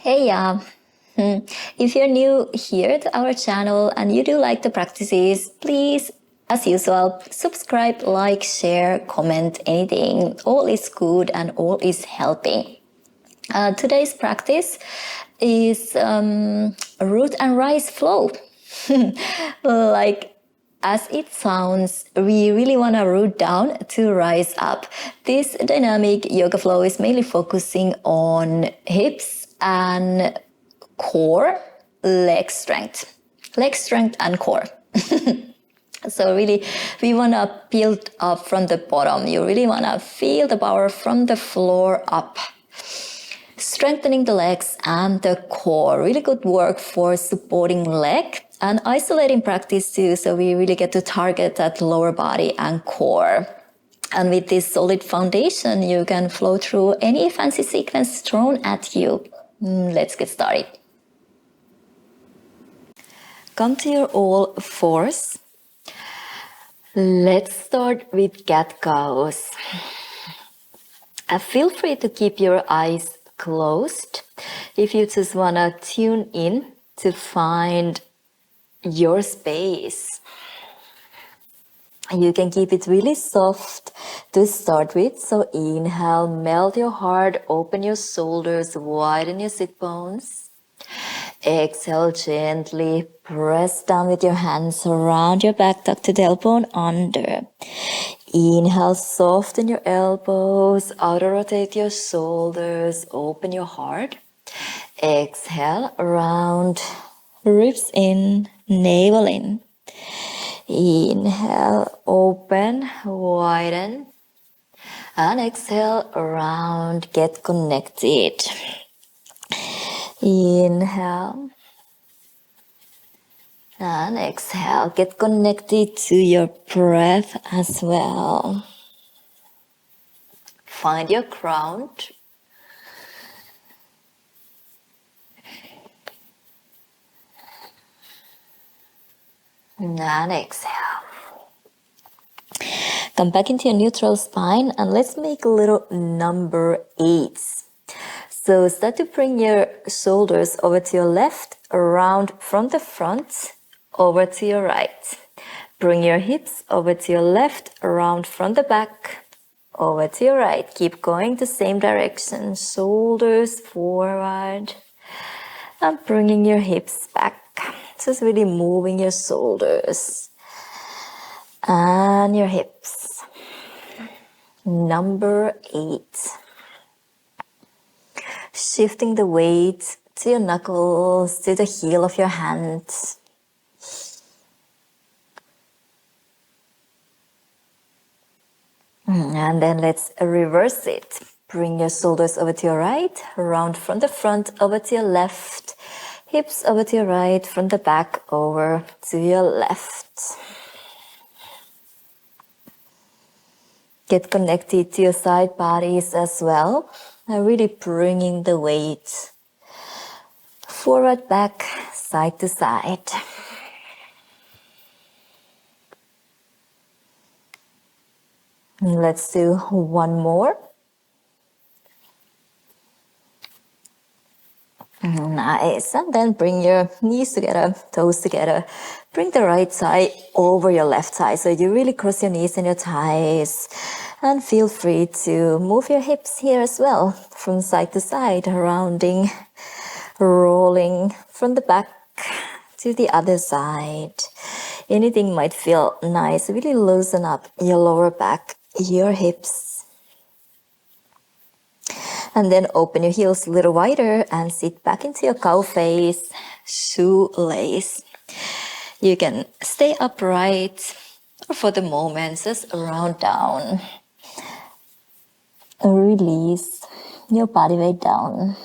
Hey, if you're new here to our channel and you do like the practices, please, as usual, subscribe, like, share, comment, anything. All is good and all is helping. Today's practice is root and rise flow. Like as it sounds, we really want to root down to rise up. This dynamic yoga flow is mainly focusing on hips and core, leg strength and core. So really, we want to build up from the bottom. You really want to feel the power from the floor up. Strengthening the legs and the core. Really good work for supporting leg and isolating practice too. So we really get to target that lower body and core. And with this solid foundation, you can flow through any fancy sequence thrown at you. Let's get started. Come to your all fours. Let's start with cat cows. Feel free to keep your eyes closed if you just want to tune in to find your space. You can keep it really soft to start with. So inhale, melt your heart, open your shoulders, widen your sit bones. Exhale, gently press down with your hands around your back, tuck to the elbow and under. Inhale, soften your elbows, outer rotate your shoulders, open your heart. Exhale, round, ribs in, navel in. Inhale, open, widen. And exhale, round, get connected. Inhale. And exhale, get connected to your breath as well. Find your ground. And exhale. Come back into your neutral spine and let's make a little number 8. So start to bring your shoulders over to your left, around from the front, over to your right. Bring your hips over to your left, around from the back, over to your right. Keep going the same direction, shoulders forward, and bringing your hips back. Just really moving your shoulders and your hips. Number 8. Shifting the weight to your knuckles, to the heel of your hands. And then let's reverse it. Bring your shoulders over to your right, round from the front over to your left, hips over to your right, from the back over to your left. Get connected to your side bodies as well. And really bringing the weight forward, back, side to side. Let's do one more. Nice. And then bring your knees together, toes together. Bring the right side over your left side. So you really cross your knees and your thighs. And feel free to move your hips here as well, from side to side, rounding, rolling from the back to the other side. Anything might feel nice. Really loosen up your lower back, your hips. And then open your heels a little wider and sit back into your cow face, shoelace. You can stay upright or for the moment just round down. Release your body weight down.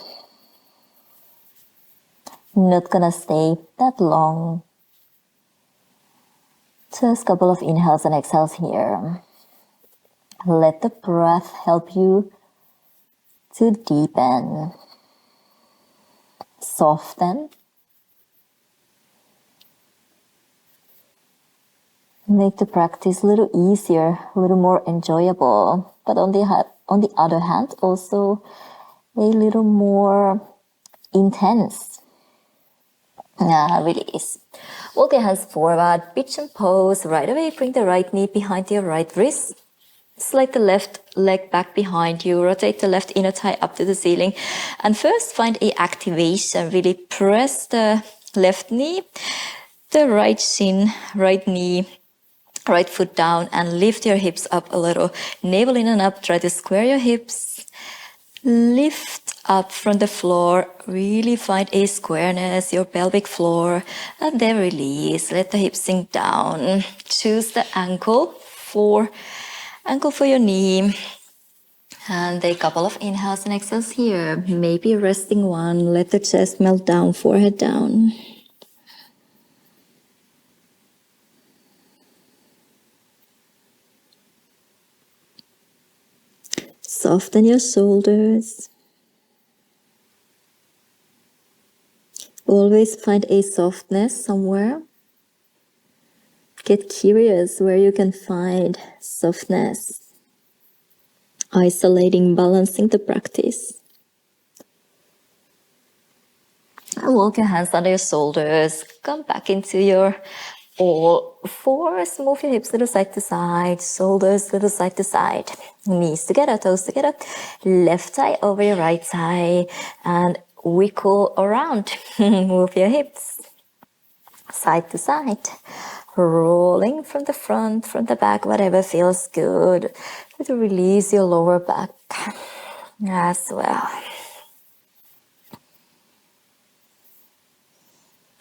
Not gonna stay that long. Just a couple of inhales and exhales here. Let the breath help you to deepen, soften, make the practice a little easier, a little more enjoyable. But on the other hand, also a little more intense. Release. Walk your hands forward, pigeon pose. Right away, bring the right knee behind your right wrist. Slide the left leg back behind you. Rotate the left inner thigh up to the ceiling. And first find a activation. Really press the left knee, the right shin, right knee, right foot down, and lift your hips up a little. Navel in and up. Try to square your hips. Lift up from the floor. Really find a squareness, your pelvic floor. And then release. Let the hips sink down. Choose the ankle for your knee. And a couple of inhales and exhales here. Maybe resting one. Let the chest melt down, forehead down. Soften your shoulders. Always find a softness somewhere. Get curious where you can find softness. Isolating, balancing the practice. And walk your hands under your shoulders. Come back into your all fours. Move your hips little side to side. Shoulders little side to side. Knees together, toes together. Left thigh over your right thigh. And wiggle around. Move your hips side to side. Rolling from the front, from the back, whatever feels good. Try to release your lower back as well.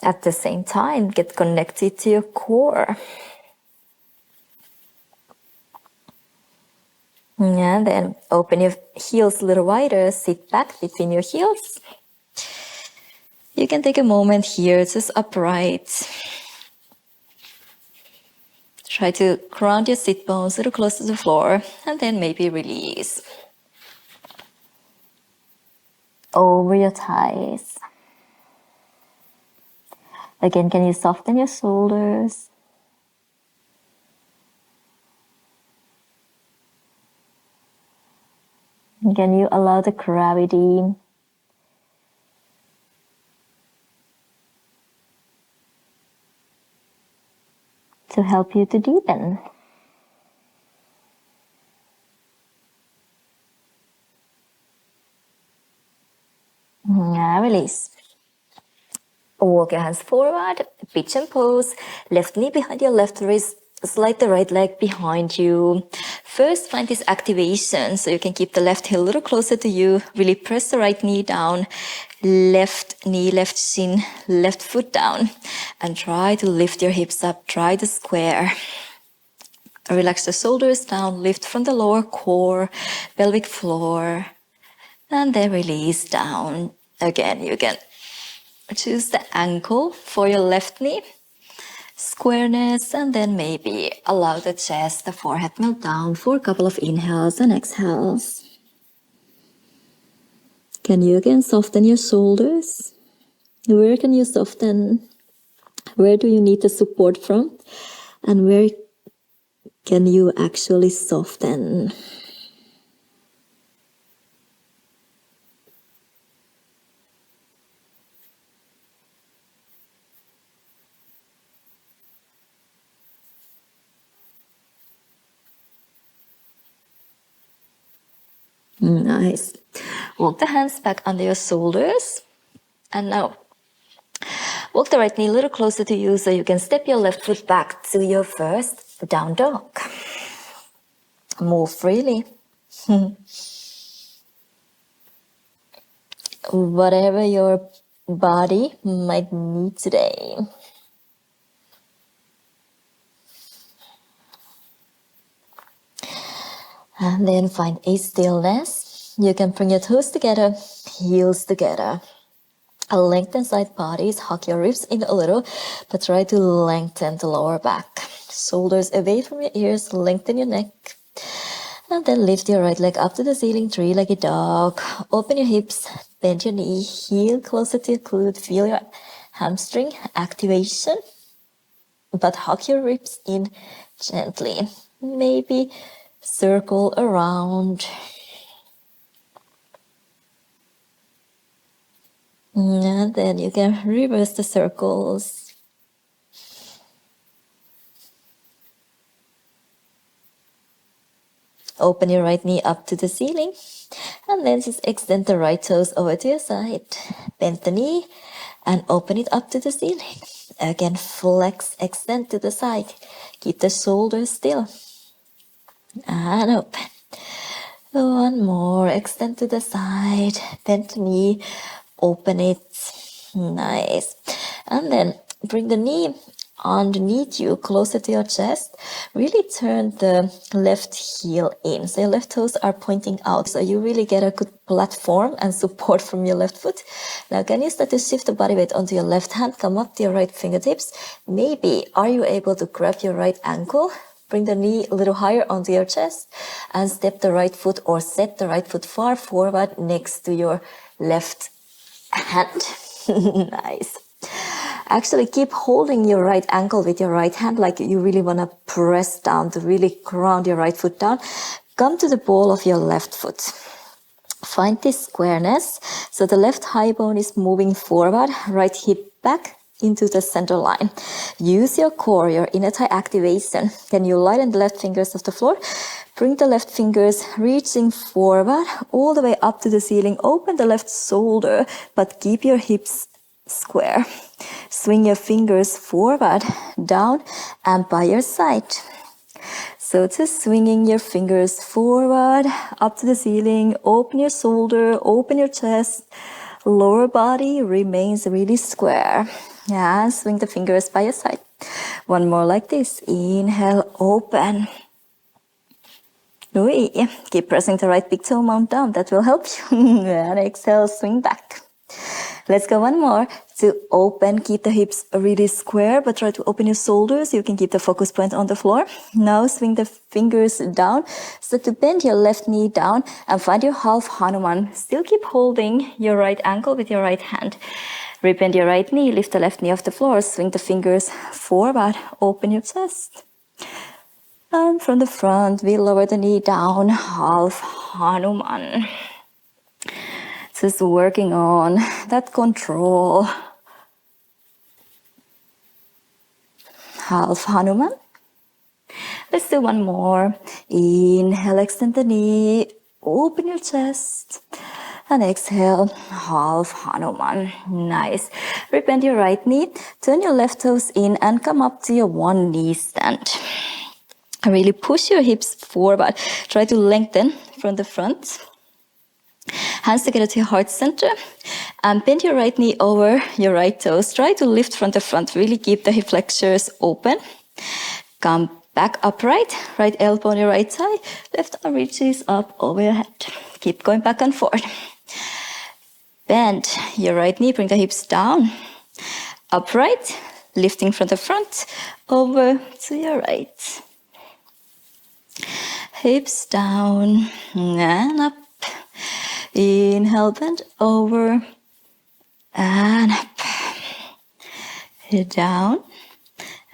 At the same time, get connected to your core. And then open your heels a little wider, sit back between your heels. You can take a moment here, just upright. Try to ground your sit bones a little close to the floor, and then maybe release. Over your thighs. Again, can you soften your shoulders? Can you allow the gravity to help you to deepen? Release. Walk your hands forward, pigeon pose, left knee behind your left wrist, slide the right leg behind you. First, find this activation so you can keep the left heel a little closer to you. Really press the right knee down, left knee, left shin, left foot down. And try to lift your hips up, try to square. Relax the shoulders down, lift from the lower core, pelvic floor. And then release down. Again, you can choose the ankle for your left knee, squareness, and then maybe allow the chest, the forehead melt down for a couple of inhales and exhales. Can you again soften your shoulders? Where can you soften? Where do you need the support from? And where can you actually soften? Nice. Walk the hands back under your shoulders. And now, walk the right knee a little closer to you so you can step your left foot back to your first down dog. Move freely. Whatever your body might need today. And then find a stillness. You can bring your toes together, heels together. Lengthen side bodies, hug your ribs in a little, but try to lengthen the lower back. Shoulders away from your ears, lengthen your neck. And then lift your right leg up to the ceiling, three-legged dog. Open your hips, bend your knee, heel closer to your glute. Feel your hamstring activation. But hug your ribs in gently. Maybe circle around. And then you can reverse the circles. Open your right knee up to the ceiling. And then just extend the right toes over to your side. Bend the knee and open it up to the ceiling. Again, flex, extend to the side. Keep the shoulders still. And open. One more, extend to the side, bend the knee, open it, nice. And then bring the knee underneath you, closer to your chest. Really turn the left heel in. So your left toes are pointing out. So you really get a good platform and support from your left foot. Now can you start to shift the body weight onto your left hand, come up to your right fingertips. Maybe are you able to grab your right ankle? Bring the knee a little higher onto your chest and step the right foot or set the right foot far forward next to your left hand. Nice. Actually, keep holding your right ankle with your right hand like you really want to press down to really ground your right foot down. Come to the ball of your left foot. Find this squareness. So the left high bone is moving forward, right hip back into the center line. Use your core, your inner thigh activation. Can you lighten the left fingers off the floor? Bring the left fingers reaching forward all the way up to the ceiling. Open the left shoulder, but keep your hips square. Swing your fingers forward, down, and by your side. So just swinging your fingers forward, up to the ceiling, open your shoulder, open your chest, lower body remains really square. Yeah, swing the fingers by your side. One more like this. Inhale, open. Keep pressing the right big toe mount down. That will help you. And exhale, swing back. Let's go one more. To open, keep the hips really square, but try to open your shoulders. You can keep the focus point on the floor. Now swing the fingers down. So to bend your left knee down and find your half Hanuman. Still keep holding your right ankle with your right hand. Rebend your right knee, lift the left knee off the floor, swing the fingers forward, open your chest. And from the front, we lower the knee down, half Hanuman. Just working on that control. Half Hanuman. Let's do one more. Inhale, extend the knee, open your chest. And exhale, half Hanuman. Nice. Rebend your right knee, turn your left toes in and come up to your one knee stand. Really push your hips forward. Try to lengthen from the front. Hands together to your heart center. And bend your right knee over your right toes. Try to lift from the front. Really keep the hip flexors open. Come back upright. Right elbow on your right thigh. Left arm reaches up over your head. Keep going back and forth. Bend your right knee. Bring the hips down. Upright. Lifting from the front. Over to your right. Hips down and up. Inhale, bend over and up. Down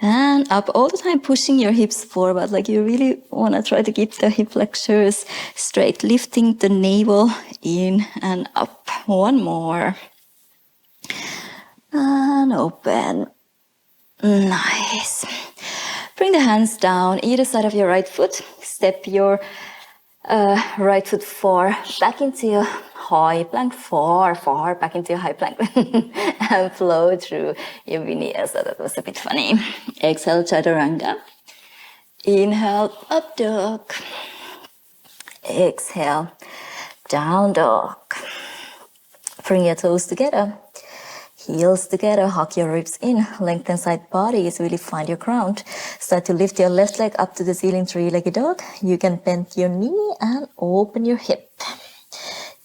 and up. All the time pushing your hips forward. Like you really want to try to keep the hip flexors straight. Lifting the navel in and up. One more. And open. Nice. Bring the hands down either side of your right foot. Step your right foot far back into your high plank. Far back into your high plank. And flow through your vinyasa. So that was a bit funny. Exhale, chaturanga. Inhale, up dog. Exhale, down dog. Bring your toes together. Heels together, hug your ribs in, lengthen side bodies, really find your ground. Start to lift your left leg up to the ceiling, three-legged dog. You can bend your knee and open your hip.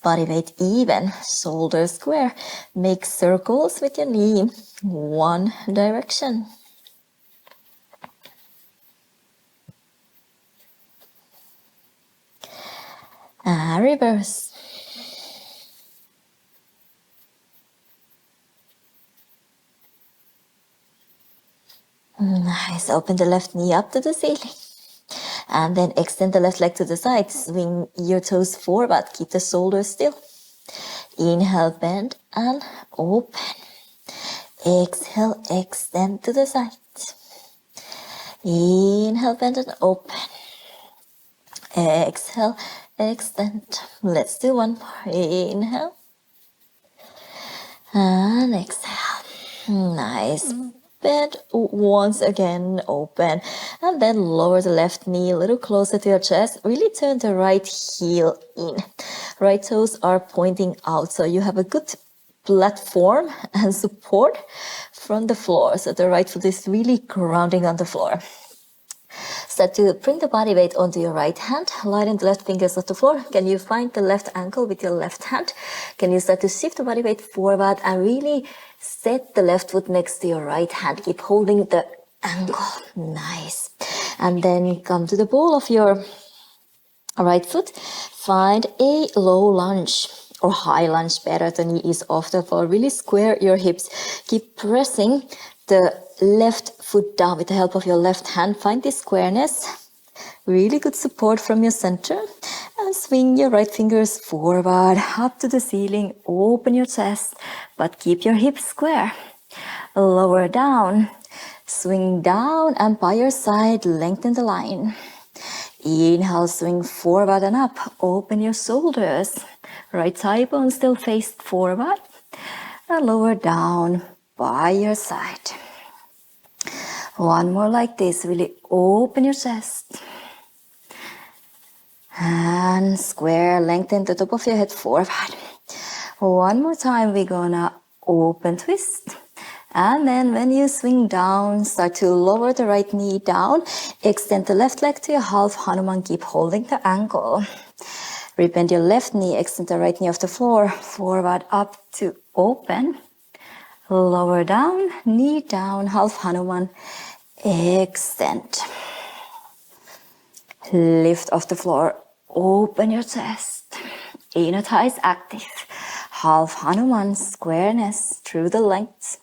Body weight even, shoulders square. Make circles with your knee, one direction. And reverse. Nice. Open the left knee up to the ceiling. And then extend the left leg to the side. Swing your toes forward. Keep the shoulders still. Inhale, bend and open. Exhale, extend to the side. Inhale, bend and open. Exhale, extend. Let's do one more. Inhale and exhale. Nice. Bend once again, open. And then lower the left knee a little closer to your chest. Really turn the right heel in. Right toes are pointing out, so you have a good platform and support from the floor. So the right foot is really grounding on the floor. Start to bring the body weight onto your right hand. Lighten the left fingers off the floor. Can you find the left ankle with your left hand? Can you start to shift the body weight forward and really set the left foot next to your right hand? Keep holding the ankle. Nice. And then come to the ball of your right foot. Find a low lunge or high lunge, better. The knee is off the floor. Really square your hips. Keep pressing the left foot down with the help of your left hand. Find this squareness. Really good support from your center. And swing your right fingers forward, up to the ceiling. Open your chest, but keep your hips square. Lower down. Swing down and by your side, lengthen the line. Inhale, swing forward and up. Open your shoulders. Right thigh bone still faced forward. And lower down by your side. One more like this. Really open your chest. And square, lengthen the top of your head forward. One more time, we're gonna open twist. And then when you swing down, start to lower the right knee down. Extend the left leg to your half Hanuman. Keep holding the ankle. Rebend your left knee, extend the right knee off the floor. Forward, up to open. Lower down, knee down, half Hanuman. Extend. Lift off the floor. Open your chest. Inner thighs active. Half Hanuman, squareness through the length.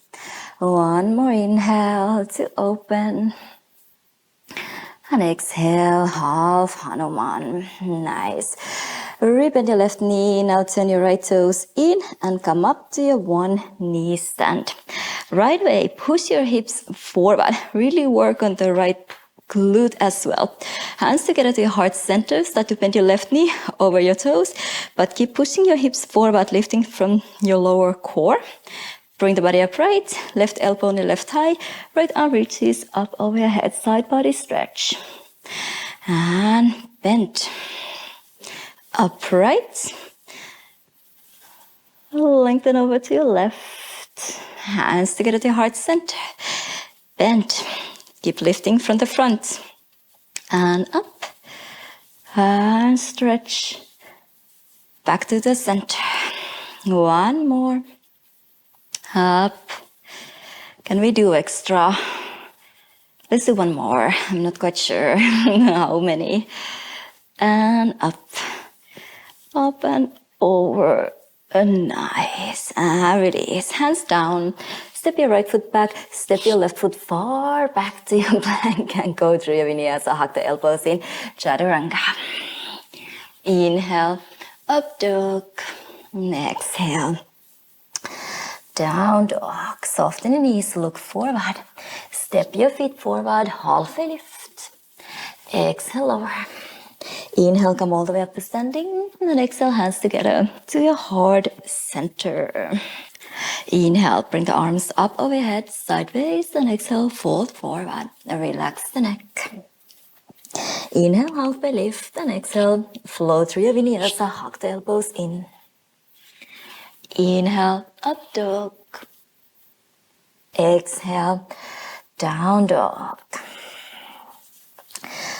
One more inhale to open. And exhale, half Hanuman. Nice. Rebend your left knee. Now turn your right toes in and come up to your one knee stand. Right way, push your hips forward. Really work on the right glute as well. Hands together to your heart center. Start to bend your left knee over your toes, but keep pushing your hips forward, lifting from your lower core. Bring the body upright, left elbow on the left thigh, right arm reaches up over your head, side body stretch. And bend. Upright. Lengthen over to your left. Hands together to your heart center. Bend. Keep lifting from the front. And up. And stretch. Back to the center. One more. Up. Can we do extra? Let's do one more. I'm not quite sure how many. And up. Up and over. Nice. And release. Hands down. Step your right foot back. Step your left foot far back to your plank and go through your vinyasa. Hug the elbows in. Chaturanga. Inhale. Up dog. Exhale. Down dog. Soften your knees. Look forward. Step your feet forward. Halfway lift. Exhale lower. Inhale, come all the way up to standing. And then exhale, hands together to your heart center. Inhale, bring the arms up overhead, sideways. And exhale, fold forward. And relax the neck. Inhale, halfway lift. And exhale, flow through your vinyasa. Hug the elbows in. Inhale, up dog. Exhale, down dog.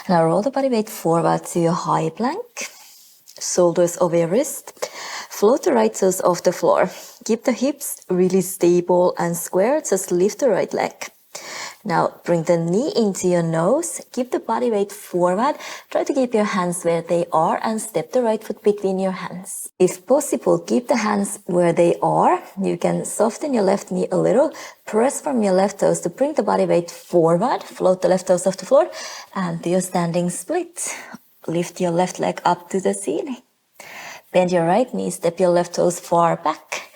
Now roll the body weight forward to your high plank. Shoulders over your wrist. Float the right toes off the floor. Keep the hips really stable and square. Just lift the right leg. Now bring the knee into your nose. Keep the body weight forward. Try to keep your hands where they are and step the right foot between your hands. If possible, keep the hands where they are. You can soften your left knee a little. Press from your left toes to bring the body weight forward. Float the left toes off the floor and do your standing split. Lift your left leg up to the ceiling. Bend your right knee, step your left toes far back.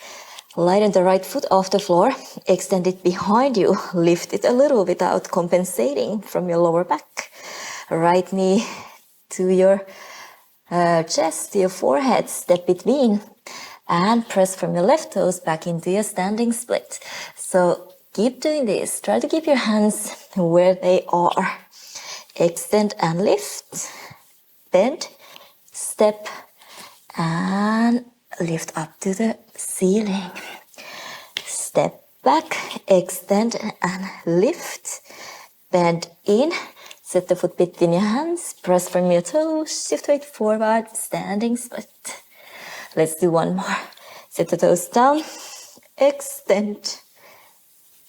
Lighten the right foot off the floor, extend it behind you, lift it a little without compensating from your lower back. Right knee to your chest, to your forehead, step between, and press from your left toes back into your standing split. So keep doing this. Try to keep your hands where they are. Extend and lift, bend, step, and lift up to the ceiling. Step back, extend and lift, bend in, set the foot between your hands, press from your toes, shift weight forward, standing split. Let's do one more. Set the toes down, extend,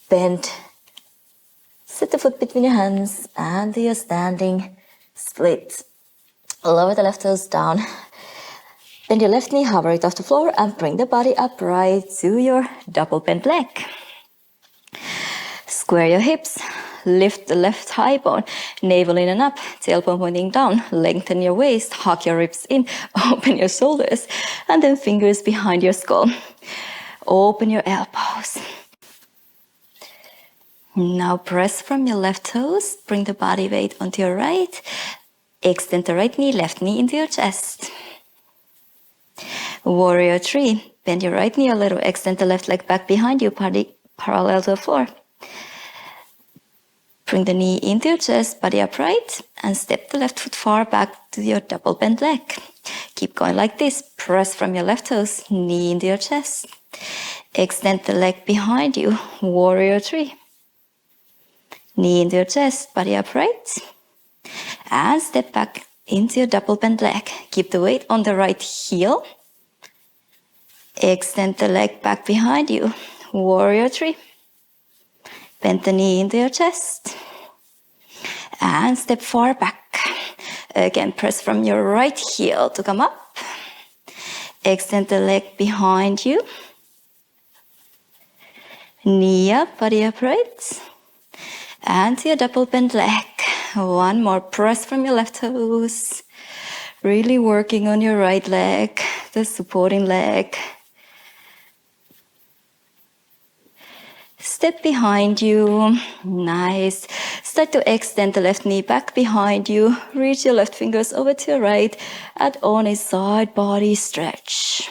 bend, set the foot between your hands and do your standing split. Lower the left toes down. Bend your left knee, hover it off the floor, and bring the body upright to your double bent leg. Square your hips, lift the left thigh bone, navel in and up, tailbone pointing down, lengthen your waist, hug your ribs in, open your shoulders, and then fingers behind your skull. Open your elbows. Now press from your left toes, bring the body weight onto your right, extend the right knee, left knee into your chest. Warrior 3. Bend your right knee a little, extend the left leg back behind you, parallel to the floor. Bring the knee into your chest, body upright, and step the left foot far back to your double bent leg. Keep going like this. Press from your left toes, knee into your chest. Extend the leg behind you, Warrior 3. Knee into your chest, body upright, and step back into your double bent leg. Keep the weight on the right heel. Extend the leg back behind you, Warrior 3. Bend the knee into your chest. And step far back. Again, press from your right heel to come up. Extend the leg behind you. Knee up, body upright. And to your double bent leg. One more, press from your left toes. Really working on your right leg, the supporting leg. Step behind you. Nice. Start to extend the left knee back behind you. Reach your left fingers over to your right. Add on a side body stretch.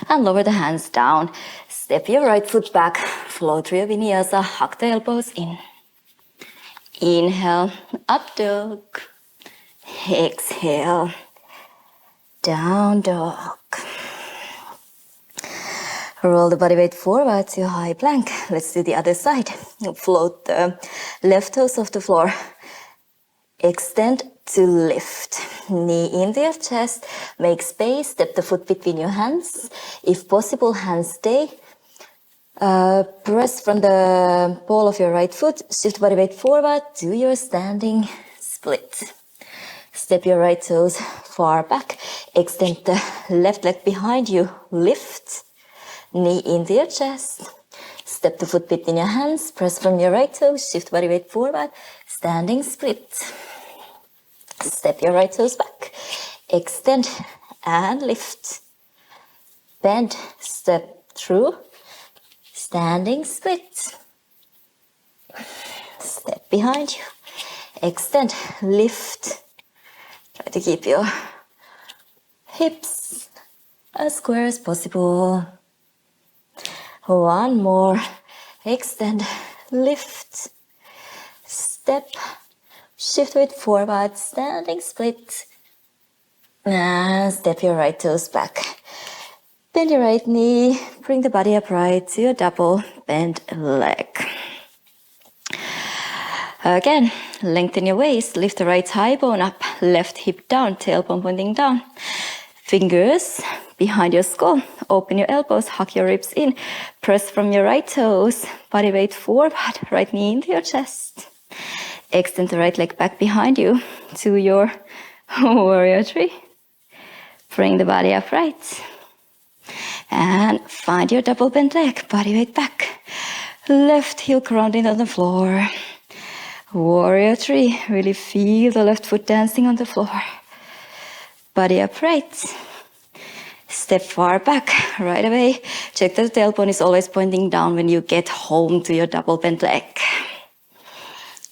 And lower the hands down. Step your right foot back. Float through your vinyasa. Hug the elbows in. Inhale, up dog. Exhale, down dog. Roll the body weight forward to high plank. Let's do the other side. Float the left toes off the floor. Extend to lift. Knee into your chest. Make space. Step the foot between your hands. If possible, hands stay. Press from the ball of your right foot. Shift body weight forward to your standing split. Step your right toes far back. Extend the left leg behind you. Lift. Knee into your chest. Step the foot between your hands. Press from your right toes. Shift body weight forward. Standing split. Step your right toes back. Extend and lift. Bend. Step through. Standing split. Step behind you. Extend. Lift. Try to keep your hips as square as possible. One more. Extend, lift, step, shift weight forward, standing split. And step your right toes back. Bend your right knee, bring the body upright to your double bent leg. Again, lengthen your waist, lift the right thigh bone up, left hip down, tailbone pointing down. Fingers behind your skull. Open your elbows, hug your ribs in. Press from your right toes, body weight forward, right knee into your chest. Extend the right leg back behind you to your warrior 3. Bring the body upright. And find your double bent leg, body weight back. Left heel grounding on the floor. Warrior 3, really feel the left foot dancing on the floor. Body upright. Step far back right away. Check that the tailbone is always pointing down when you get home to your double bent leg.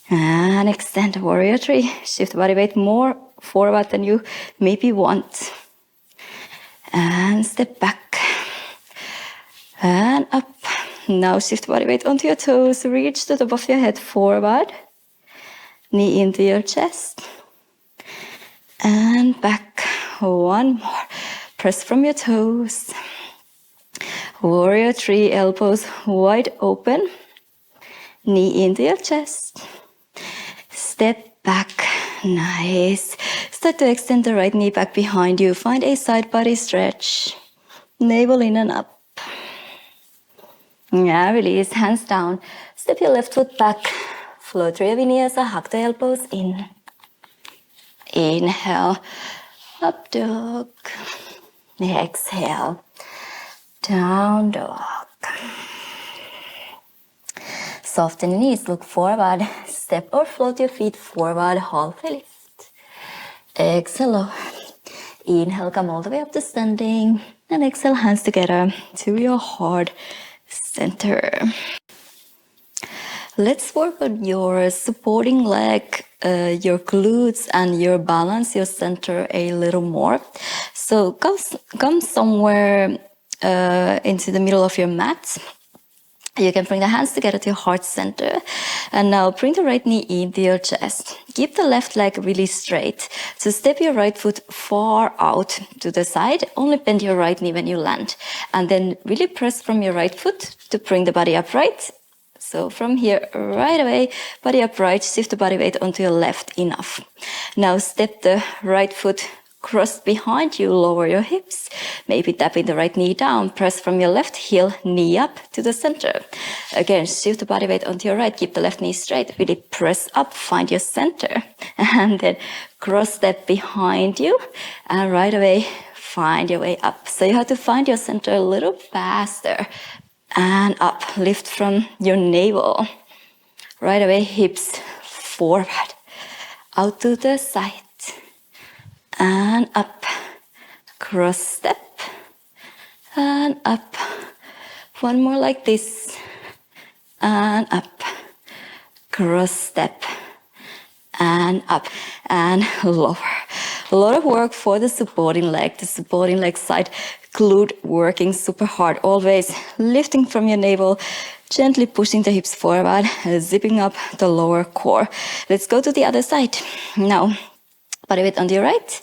And extend warrior three. Shift body weight more forward than you maybe want. And step back. And up. Now shift body weight onto your toes. Reach the top of your head forward. Knee into your chest. And back. One more. Press from your toes. Warrior three, elbows wide open. Knee into your chest. Step back. Nice. Start to extend the right knee back behind you. Find a side body stretch. Navel in and up. Yeah, release. Hands down. Step your left foot back. Float through your vinyasa. Hug the elbows in. Inhale. Up dog. Exhale. Down dog. Soften the knees, look forward. Step or float your feet forward, halfway lift. Exhale. Inhale, come all the way up to standing. And exhale, hands together to your heart center. Let's work on your supporting leg, your glutes and your balance, your center a little more. So come somewhere into the middle of your mat. You can bring the hands together to your heart center. And now bring the right knee into your chest. Keep the left leg really straight. So step your right foot far out to the side. Only bend your right knee when you land. And then really press from your right foot to bring the body upright. So from here, right away, body upright, shift the body weight onto your left, enough. Now step the right foot crossed behind you, lower your hips, maybe tapping the right knee down, press from your left heel, knee up to the center. Again, shift the body weight onto your right, keep the left knee straight, really press up, find your center. And then cross step behind you, and right away, find your way up. So you have to find your center a little faster. And up, lift from your navel. Right away, hips forward, out to the side. And up, cross step, and up. One more like this, and up, cross step, and up, and lower. A lot of work for the supporting leg side, glute working super hard, always lifting from your navel, gently pushing the hips forward, zipping up the lower core. Let's go to the other side. Now, body weight on your right,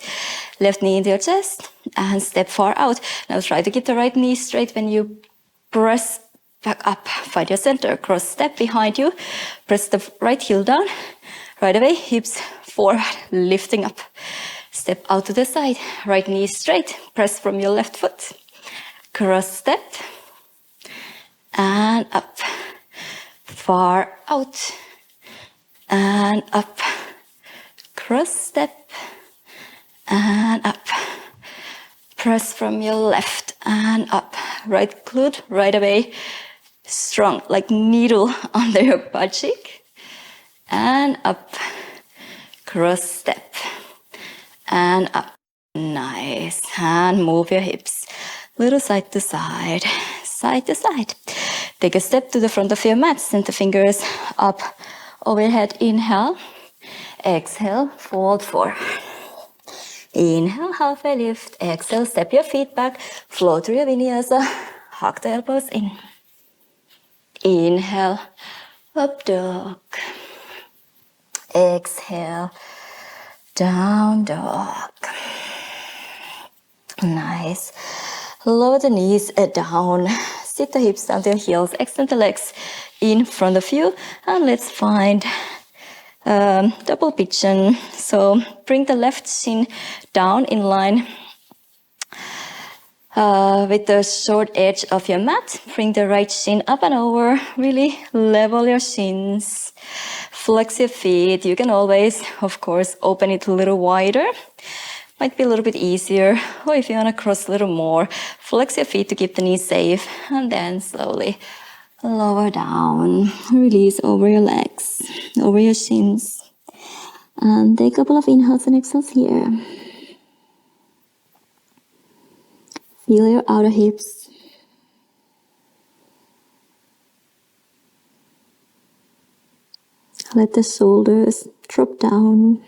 left knee into your chest, and step far out. Now try to keep the right knee straight when you press back up. Find your center, cross step behind you, press the right heel down, right away, hips forward, lifting up. Step out to the side, right knee straight, press from your left foot, cross step, and up, far out, and up, cross step, and up, press from your left, and up, right glute, right away, strong, like needle under your butt cheek, and up, cross step, and up. Nice. And move your hips. Little side to side, side to side. Take a step to the front of your mat. Send the fingers up overhead. Inhale. Exhale. Fold forward. Inhale. Halfway lift. Exhale. Step your feet back. Flow through your vinyasa. Hug the elbows in. Inhale. Up dog. Exhale. Down dog. Nice. Lower the knees down. Sit the hips down to your heels. Extend the legs in front of you. And let's find double pigeon. So bring the left shin down in line with the short edge of your mat. Bring the right shin up and over. Really level your shins. Flex your feet. You can always, of course, open it a little wider. Might be a little bit easier. Or if you want to cross a little more, flex your feet to keep the knees safe. And then slowly lower down. Release over your legs, over your shins. And take a couple of inhales and exhales here. Feel your outer hips. Let the shoulders drop down.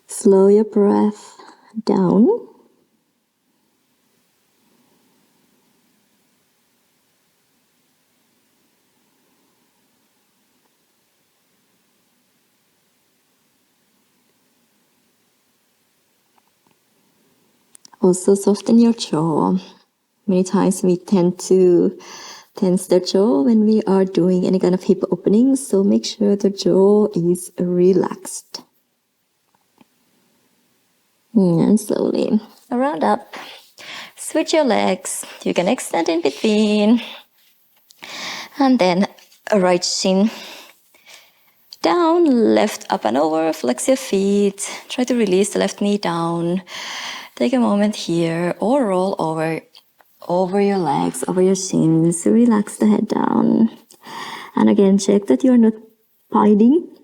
Slow your breath down. Also soften your jaw. Many times we tend to tense the jaw when we are doing any kind of hip openings, so make sure the jaw is relaxed. And slowly round up. Switch your legs. You can extend in between. And then a right shin down, left up and over, flex your feet. Try to release the left knee down. Take a moment here or roll over your legs, over your shins. Relax the head down. And again, check that you're not binding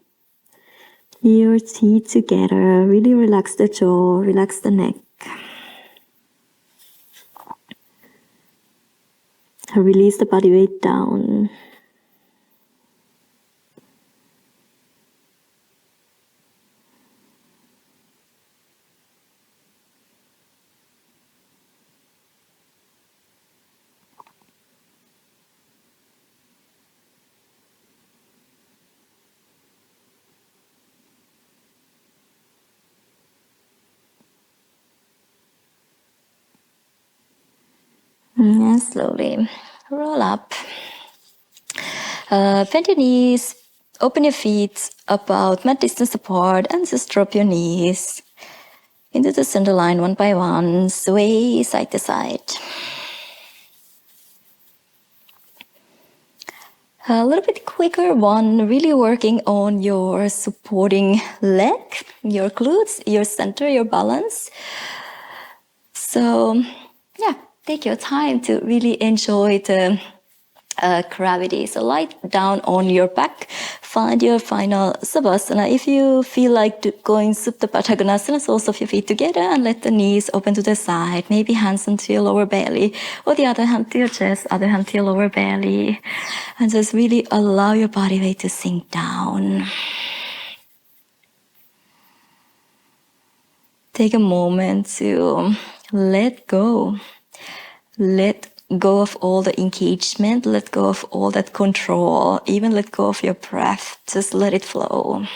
your teeth together. Really relax the jaw, relax the neck. Release the body weight down. And slowly roll up. Bend your knees, open your feet about mat distance apart, and just drop your knees into the center line one by one, sway side to side. A little bit quicker one, really working on your supporting leg, your glutes, your center, your balance. So yeah, take your time to really enjoy the gravity. So lie down on your back, find your final Savasana. If you feel like going Supta Padangusthasana, soles of your feet together and let the knees open to the side, maybe hands onto your lower belly, or the other hand to your chest, other hand to your lower belly, and just really allow your body weight to sink down. Take a moment to let go. Let go of all the engagement, let go of all that control, even let go of your breath. Just let it flow.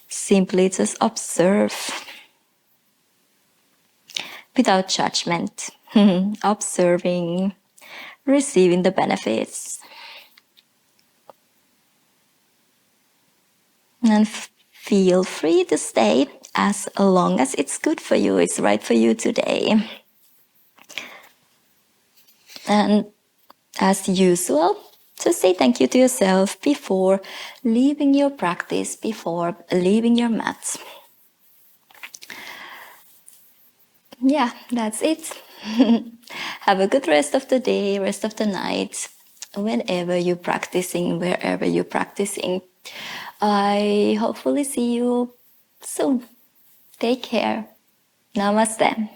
Simply just observe without judgment, observing, receiving the benefits. And feel free to stay as long as it's good for you, it's right for you today. And as usual, just say thank you to yourself before leaving your practice, before leaving your mat. Yeah, that's it. Have a good rest of the day, rest of the night, whenever you're practicing, wherever you're practicing. I hopefully see you soon. Take care. Namaste.